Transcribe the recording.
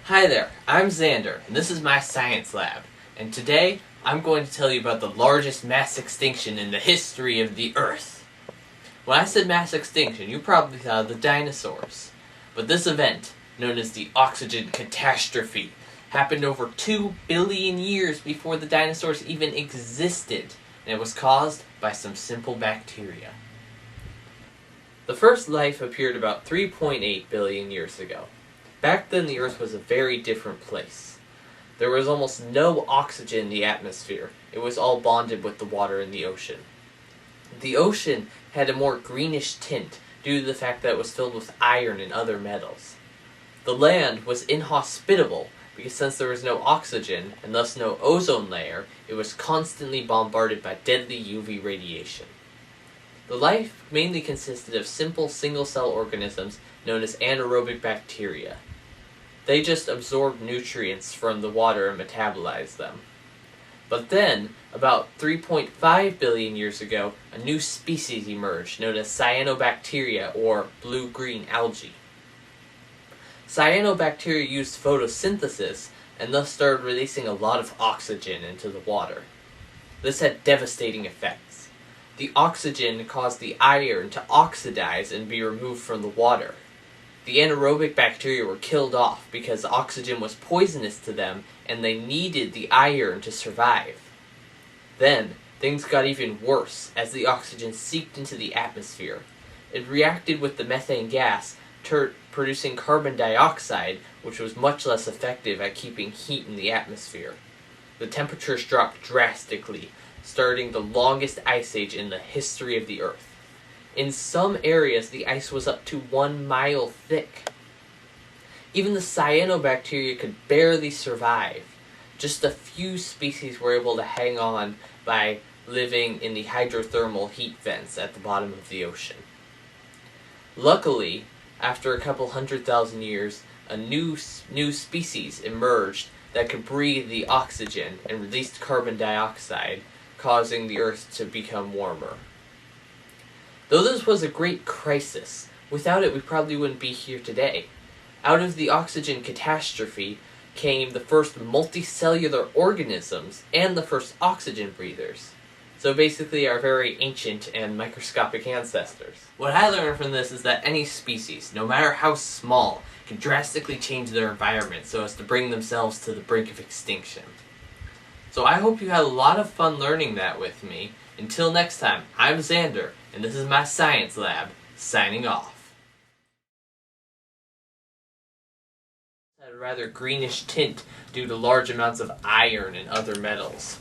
Hi there, I'm Xander, and this is my science lab, and today I'm going to tell you about the largest mass extinction in the history of the Earth. When I said mass extinction, you probably thought of the dinosaurs, but this event, known as the Oxygen Catastrophe, happened over 2 billion years before the dinosaurs even existed, and it was caused by some simple bacteria. The first life appeared about 3.8 billion years ago. Back then, the Earth was a very different place. There was almost no oxygen in the atmosphere. It was all bonded with the water in the ocean. The ocean had a more greenish tint due to the fact that it was filled with iron and other metals. The land was inhospitable because since there was no oxygen, and thus no ozone layer, it was constantly bombarded by deadly UV radiation. The life mainly consisted of simple single-cell organisms known as anaerobic bacteria. They just absorbed nutrients from the water and metabolized them. But then, about 3.5 billion years ago, a new species emerged known as cyanobacteria or blue-green algae. Cyanobacteria used photosynthesis and thus started releasing a lot of oxygen into the water. This had devastating effects. The oxygen caused the iron to oxidize and be removed from the water. The anaerobic bacteria were killed off because oxygen was poisonous to them and they needed the iron to survive. Then, things got even worse as the oxygen seeped into the atmosphere. It reacted with the methane gas, producing carbon dioxide, which was much less effective at keeping heat in the atmosphere. The temperatures dropped drastically, starting the longest ice age in the history of the Earth. In some areas, the ice was up to 1 mile thick. Even the cyanobacteria could barely survive. Just a few species were able to hang on by living in the hydrothermal heat vents at the bottom of the ocean. Luckily, after a couple 100,000 years, a new species emerged that could breathe the oxygen and released carbon dioxide, causing the Earth to become warmer. Though this was a great crisis, without it we probably wouldn't be here today. Out of the oxygen catastrophe came the first multicellular organisms and the first oxygen breathers. So basically our very ancient and microscopic ancestors. What I learned from this is that any species, no matter how small, can drastically change their environment so as to bring themselves to the brink of extinction. So I hope you had a lot of fun learning that with me. Until next time, I'm Xander, and this is my science lab, signing off. It had a rather greenish tint due to large amounts of iron and other metals.